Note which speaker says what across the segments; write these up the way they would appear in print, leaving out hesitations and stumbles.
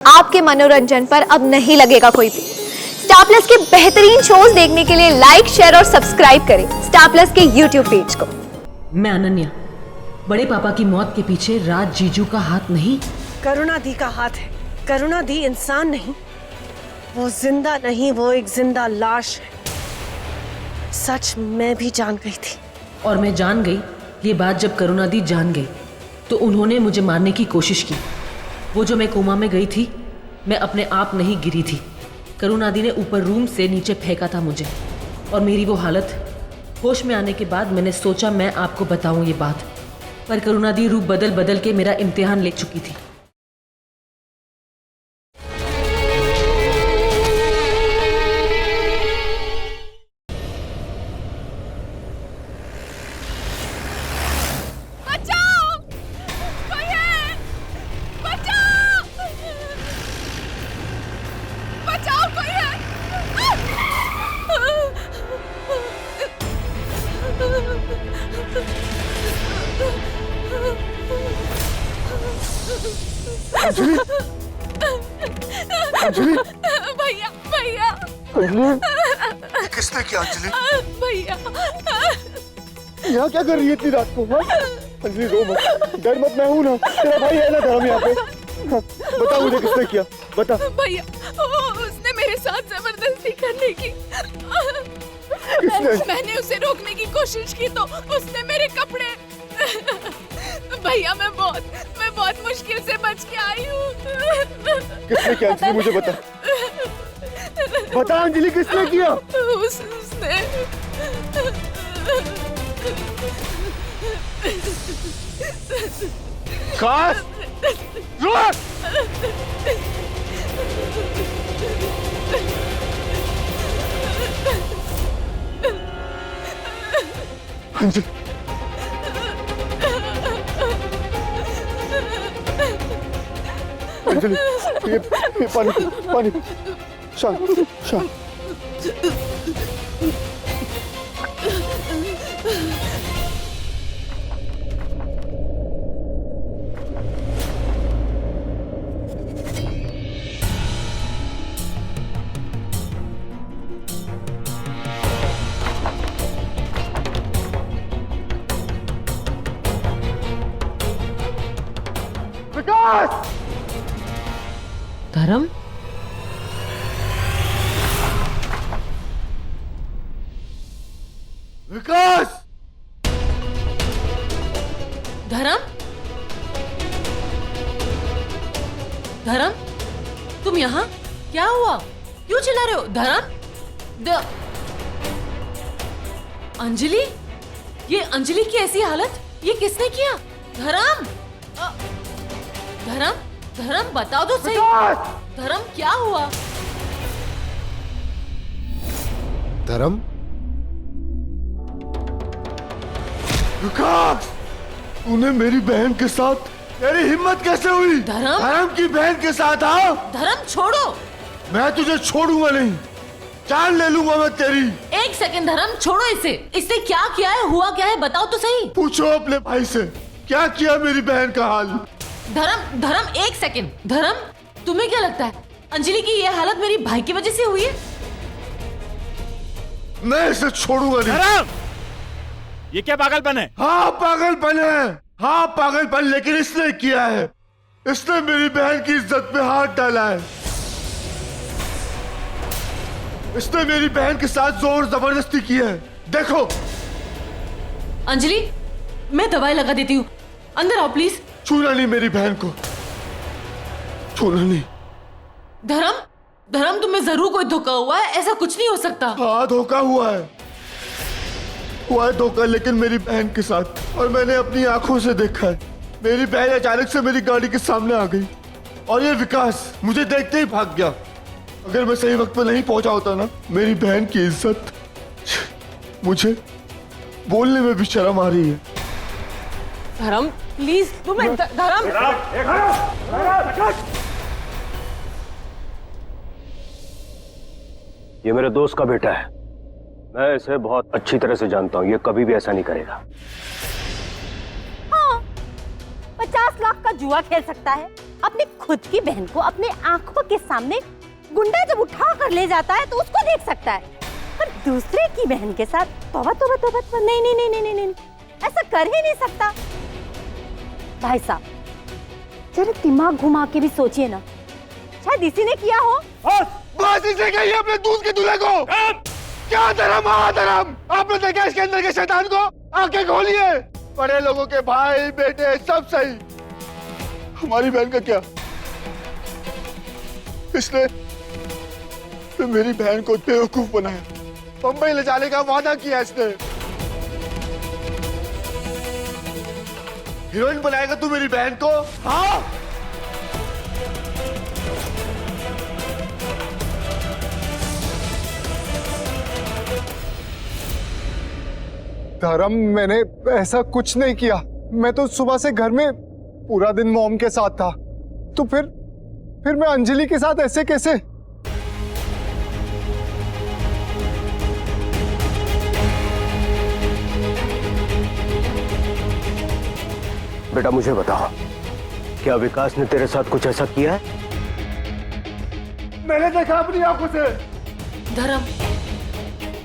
Speaker 1: आपके मनोरंजन पर अब नहीं लगेगा कोई भी। स्टार प्लस के बेहतरीन शोज देखने के लिए लाइक, शेयर और सब्सक्राइब करें स्टार प्लस के यूट्यूब पेज को।
Speaker 2: मैं अनन्या, बड़े पापा की मौत के पीछे राज जीजू का हाथ नहीं,
Speaker 3: करुणा दी का हाथ है। करुणा दी इंसान नहीं, वो जिंदा नहीं, वो एक जिंदा लाश है। सच मैं भी जान गई थी।
Speaker 2: और मैं जान गई ये बात जब करुणा दी जान गई तो उन्होंने मुझे मारने की कोशिश की। वो जो मैं कोमा में गई थी, मैं अपने आप नहीं गिरी थी। करुणा दी ने ऊपर रूम से नीचे फेंका था मुझे, और मेरी वो हालत, होश में आने के बाद मैंने सोचा मैं आपको बताऊं ये बात, पर करुणा दी रूप बदल बदल के मेरा इम्तिहान ले चुकी थी।
Speaker 4: अंजलि, अंजलि,
Speaker 3: भैया भैया
Speaker 4: अंजलि, किसने किया अंजलि?
Speaker 3: भैया
Speaker 4: यहाँ क्या कर रही है इतनी रात को? हाँ? अंजलि रो मत, डर मत, मैं हूँ ना, तेरा भाई है ना धर्म यहाँ पे। हाँ, बता मुझे किसने किया, बता।
Speaker 3: भैया उसने मेरे साथ जबरदस्ती करने की। मैंने उसे रोकने की कोशिश की तो उसने मेरे कपड़े। भैया मैं बहुत मुश्किल से बच के आई हूँ।
Speaker 4: किसने किया अंजलि, मुझे बता, बता अंजलि किसने किया?
Speaker 3: उसने
Speaker 4: काश, रुक! अंजलि, अंजलि, ये पानी, पानी, शांत, शांत। विकास!
Speaker 2: धर्म,
Speaker 4: विकास!
Speaker 2: धर्म, धर्म, तुम यहाँ? क्या हुआ? क्यों चिल्ला रहे हो? धर्म, अंजलि, ये अंजलि की ऐसी हालत, ये किसने किया? धर्म, धर्म, धर्म बताओ तो सही। धर्म क्या हुआ?
Speaker 4: धर्म, विकास, तूने मेरी बहन के साथ, तेरी हिम्मत कैसे हुई?
Speaker 2: धर्म?
Speaker 4: धर्म की बहन के साथ? हाँ,
Speaker 2: धर्म छोड़ो।
Speaker 4: मैं तुझे छोड़ूंगा नहीं, जान ले लूंगा मैं तेरी।
Speaker 2: एक सेकंड धर्म, छोड़ो इसे। इसने क्या किया है, हुआ क्या है, बताओ तो सही।
Speaker 4: पूछो अपने भाई से, क्या किया मेरी बहन का हाल?
Speaker 2: धर्म, धर्म एक सेकंड। धर्म, तुम्हें क्या लगता है अंजलि की ये हालत मेरी भाई की वजह से हुई है?
Speaker 4: मैं इसे छोड़ूंगा नहीं।
Speaker 5: धर्म, ये क्या पागलपन है?
Speaker 4: हाँ पागलपन है, हाँ पागलपन, लेकिन इसने किया है। इसने मेरी बहन की इज्जत पे हाथ डाला है। इसने मेरी बहन के साथ जोर जबरदस्ती की है। देखो
Speaker 2: अंजलि, मैं दवाई लगा देती हूँ, अंदर आओ प्लीज।
Speaker 4: छूना नहीं मेरी बहन को, छूना नहीं।
Speaker 2: धर्म, धर्म तुम्हें जरूर कोई धोखा हुआ है, ऐसा कुछ नहीं हो सकता।
Speaker 4: हाँ धोखा हुआ है धोखा, लेकिन मेरी बहन के साथ। और मैंने अपनी आंखों से देखा है, मेरी बहन अचानक से मेरी गाड़ी के सामने आ गई और ये विकास मुझे देखते ही भाग गया। अगर मैं सही वक्त पर नहीं पहुंचा होता ना, मेरी बहन की इज्जत, मुझे बोलने में भी शर्म आ रही है।
Speaker 3: धर्म प्लीज, तुम्हें धर्म।
Speaker 6: ये मेरे दोस्त का बेटा है, मैं इसे बहुत अच्छी तरह से जानता हूँ, ये कभी भी ऐसा नहीं करेगा।
Speaker 7: हाँ, 50 लाख का जुआ खेल सकता है अपनी खुद की बहन को अपने आंखों के सामने गुंडा जब उठा कर ले जाता है तो उसको देख सकता है, पर दूसरे की बहन के साथ तौबा तौबा तौबा तौबा, नहीं नहीं नहीं नहीं नहीं, ऐसा कर ही नहीं सकता। भाई साहब जरा दिमाग घुमा के भी सोचिए ना, शायद इसी ने किया हो।
Speaker 4: बस इसे कहिए अपने दूध के दूल्हे को। क्या धर्म धर्म, आपने देखा इसके अंदर के शैतान को? आंखें खोलिए। बड़े लोगों के भाई बेटे सब सही, हमारी बहन का क्या? इसने तो मेरी बहन को बेवकूफ बनाया, बम्बई ले जाने का वादा किया इसने। हीरोइन बनाएगा तू मेरी बहन को? हाँ
Speaker 8: धर्म, मैंने ऐसा कुछ नहीं किया। मैं तो सुबह से घर में पूरा दिन मॉम के साथ था, तो फिर मैं अंजलि के साथ ऐसे कैसे?
Speaker 6: बेटा मुझे बता, क्या विकास ने तेरे साथ कुछ ऐसा किया है?
Speaker 4: मैंने देखा अपनी आंखों से।
Speaker 2: धर्म,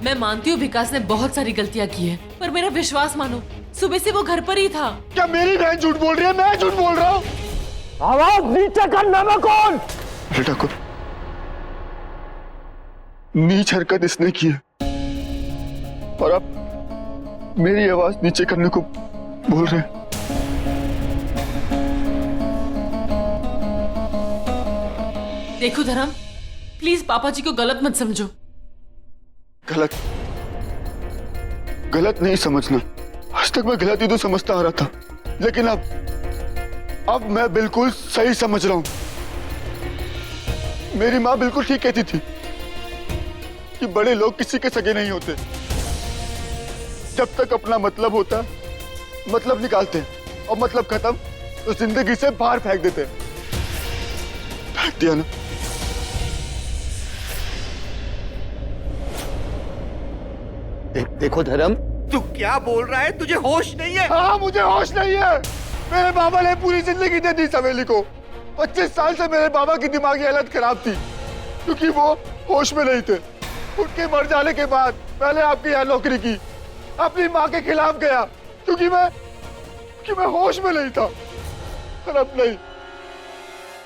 Speaker 2: मैं मानती हूँ विकास ने बहुत सारी गलतियां की है, पर मेरा विश्वास मानो, सुबह से वो घर पर ही था।
Speaker 4: क्या मेरी बहन झूठ बोल रही है? मैं झूठ बोल रहा हूँ?
Speaker 6: आवाज नीचे करना मैं कौन?
Speaker 4: अरे ठाकुर, नीच हरकत इसने की है और अब मेरी आवाज नीचे करने को बोल रहे हैं।
Speaker 2: देखो धर्म, प्लीज पापा जी को गलत मत समझो।
Speaker 4: गलत नहीं समझना। आज तक मैं गलत ही तो समझता आ रहा था, लेकिन अब मैं बिल्कुल सही समझ रहा हूं। मेरी माँ बिल्कुल ठीक कहती थी कि बड़े लोग किसी के सगे नहीं होते। जब तक अपना मतलब होता है, मतलब निकालते हैं, और मतलब खत्म तो जिंदगी से बाहर फेंक देते हैं। फेंक दिया ना।
Speaker 9: देखो धर्म, तू क्या बोल रहा है? तुझे होश नहीं है?
Speaker 4: हाँ मुझे होश नहीं है। मेरे बाबा ने पूरी जिंदगी दे दी सवेली को। 25 साल से मेरे बाबा की दिमागी हालत खराब थी, क्योंकि वो होश में नहीं थे। उनके मर जाने के बाद पहले आपकी यहाँ नौकरी की, अपनी माँ के खिलाफ गया, क्योंकि मैं होश में नहीं था। और अब नहीं,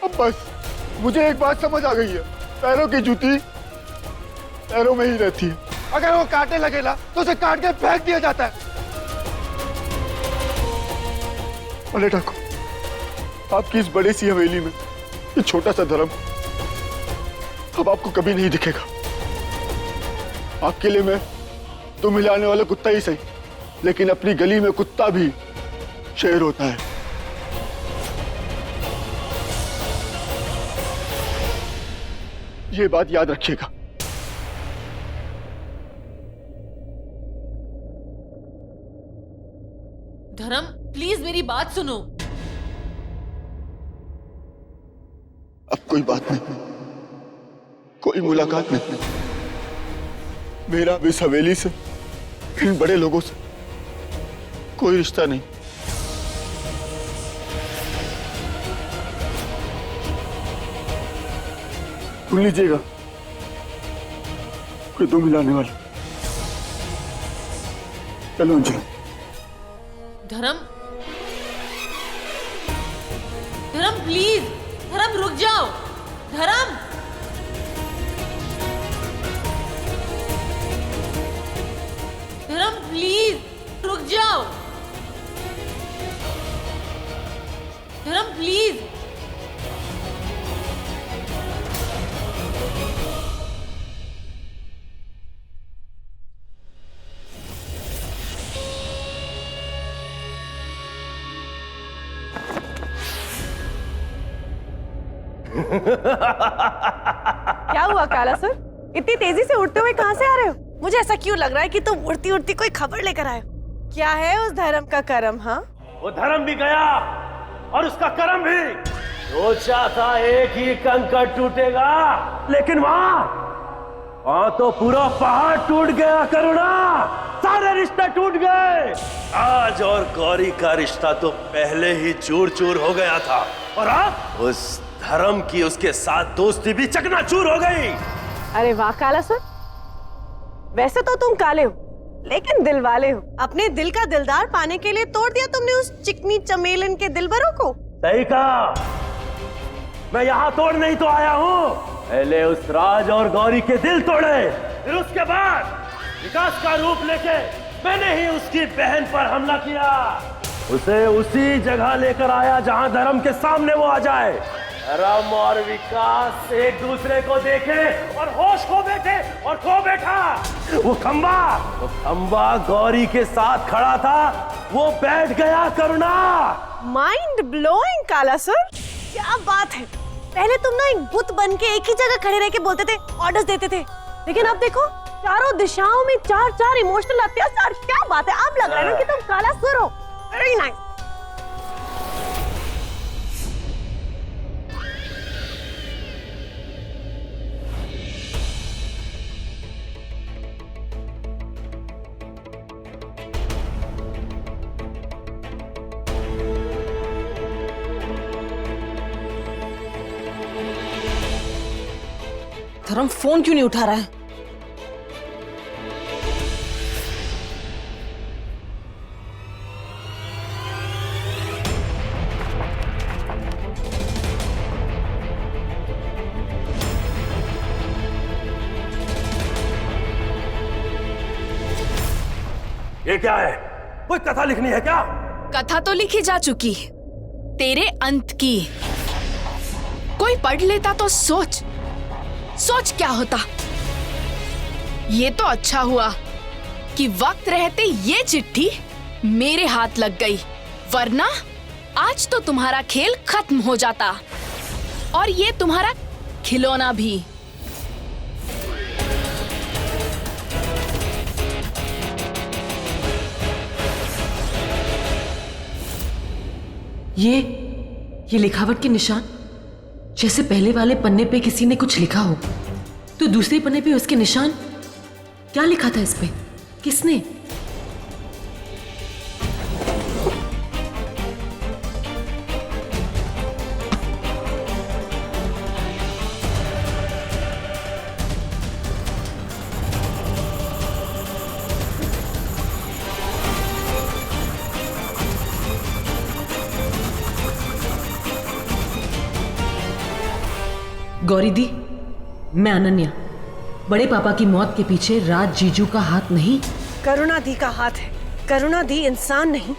Speaker 4: अब बस मुझे एक बात समझ आ गई है, पैरों की जूती पैरों में ही रहती है। अगर वो काटने लगेगा तो उसे काट के फेंक दिया जाता है। अरे ठाकुर, आपकी इस बड़ी सी हवेली में ये छोटा सा धर्म अब आपको कभी नहीं दिखेगा। आपके लिए मैं तो मिलाने वाला कुत्ता ही सही, लेकिन अपनी गली में कुत्ता भी शेर होता है। ये बात याद रखिएगा।
Speaker 2: धर्म, प्लीज मेरी बात सुनो।
Speaker 4: अब कोई बात नहीं, कोई मुलाकात नहीं। मेरा भी इस हवेली से, इन बड़े लोगों से कोई रिश्ता नहीं। सुन लीजिएगा, कोई दो मिलाने वाला। चलो अंजलि।
Speaker 2: धर्म, धर्म प्लीज, धर्म रुक जाओ। धर्म, धर्म प्लीज रुक जाओ। धर्म प्लीज।
Speaker 3: क्या हुआ कालासुर? इतनी तेजी से उड़ते हुए कहाँ से आ रहे हो? मुझे ऐसा क्यों लग रहा है कि तुम उड़ती उड़ती कोई खबर लेकर आए हो। क्या है उस धर्म का कर्म? हाँ,
Speaker 6: वो धर्म भी गया और उसका कर्म भी। सोचा था एक ही कंकड़ टूटेगा, लेकिन हाँ तो पूरा पहाड़ टूट गया करुणा, सारे रिश्ते टूट गए।
Speaker 10: राज और गौरी का रिश्ता तो पहले ही चूर चूर हो गया था और अब उस धर्म की उसके साथ दोस्ती भी चकनाचूर हो गई।
Speaker 3: अरे वाह कालासुर, वैसे तो तुम काले हो लेकिन दिल वाले हो। अपने दिल का दिलदार पाने के लिए तोड़ दिया तुमने उस चिकनी चमेलन के दिलबरों को।
Speaker 6: सही कहा, मैं यहाँ तोड़ने ही तो आया हूँ। पहले उस राज और गौरी के दिल तोड़े, फिर उसके बाद विकास का रूप लेके मैंने ही उसकी बहन पर हमला किया। उसे उसी जगह लेकर आया जहां धर्म के सामने वो आ जाए। धर्म और विकास एक दूसरे को देखे और होश खो बैठे और खो बैठा। वो खंबा गौरी के साथ खड़ा था, वो बैठ गया करुणा।
Speaker 3: माइंड ब्लोइंग कालासुर, क्या बात है। पहले तुम ना एक बुत बन के एक ही जगह खड़े रह के बोलते थे, ऑर्डर्स देते थे, लेकिन अब देखो चारों दिशाओं में चार चार इमोशनल अत्याचार। क्या बात है, अब लग रहा है ना कि तुम कालासुर हो। Very nice.
Speaker 2: धर्म फोन क्यों नहीं उठा रहा है?
Speaker 10: ये क्या है? कोई कथा लिखनी है क्या?
Speaker 11: कथा तो लिखी जा चुकी, तेरे अंत की। कोई पढ़ लेता तो सोच क्या होता। ये तो अच्छा हुआ कि वक्त रहते ये चिट्ठी मेरे हाथ लग गई, वरना आज तो तुम्हारा खेल खत्म हो जाता और ये तुम्हारा खिलौना भी।
Speaker 2: ये लिखावट के निशान, जैसे पहले वाले पन्ने पे किसी ने कुछ लिखा हो, तो दूसरे पन्ने पे उसके निशान। क्या लिखा था इस पे? किसने? गौरी दी, मैं अनन्या। बड़े पापा की मौत के पीछे राज जीजू का हाथ नहीं,
Speaker 3: करुणा दी का हाथ है। करुणा दी इंसान नहीं,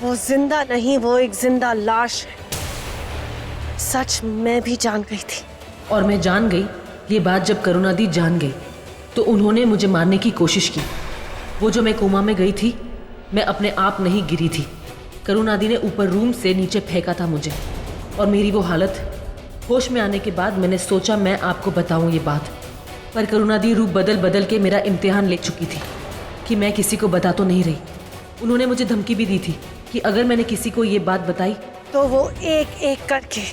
Speaker 3: वो जिंदा नहीं, वो एक जिंदा लाश है। सच मैं भी जान गई थी।
Speaker 2: और मैं जान गई ये बात जब करुणा दी जान गई तो उन्होंने मुझे मारने की कोशिश की। वो जो मैं कोमा में गई थी, मैं अपने आप नहीं गिरी थी। करुणा दी ने ऊपर रूम से नीचे फेंका था मुझे, और मेरी वो हालत। होश में आने के बाद मैंने सोचा मैं आपको बताऊं ये बात, पर करुणा दी रूप बदल बदल के मेरा इम्तिहान ले चुकी थी कि मैं किसी को बता तो नहीं रही। उन्होंने मुझे धमकी भी दी थी कि अगर मैंने किसी को ये बात बताई
Speaker 3: तो वो एक एक करके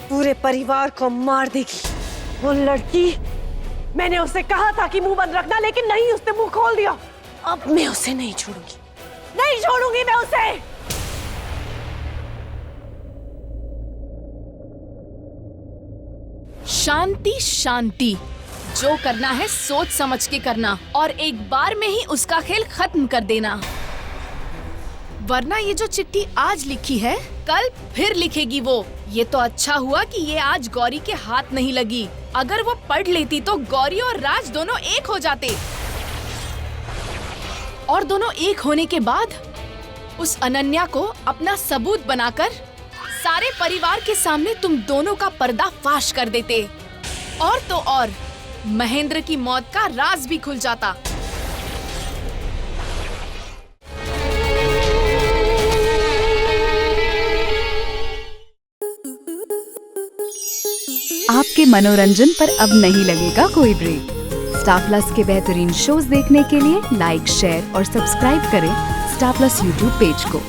Speaker 3: पूरे परिवार को मार देगी। वो लड़की, मैंने उसे कहा था कि मुंह बंद रखना, लेकिन नहीं, उसने मुंह खोल दिया। अब मैं उसे नहीं छोड़ूंगी, नहीं छोड़ूंगी मैं उसे।
Speaker 11: शांति शांति, जो करना है सोच समझ के करना और एक बार में ही उसका खेल खत्म कर देना, वरना ये जो चिट्ठी आज लिखी है कल फिर लिखेगी वो। ये तो अच्छा हुआ कि ये आज गौरी के हाथ नहीं लगी। अगर वो पढ़ लेती तो गौरी और राज दोनों एक हो जाते, और दोनों एक होने के बाद उस अनन्या को अपना सबूत बनाकर सारे परिवार के सामने तुम दोनों का पर्दा फाश कर देते, और तो और महेंद्र की मौत का राज भी खुल जाता।
Speaker 12: आपके मनोरंजन पर अब नहीं लगेगा कोई ब्रेक। स्टार प्लस के बेहतरीन शोज देखने के लिए लाइक, शेयर और सब्सक्राइब करें स्टार प्लस यूट्यूब पेज को।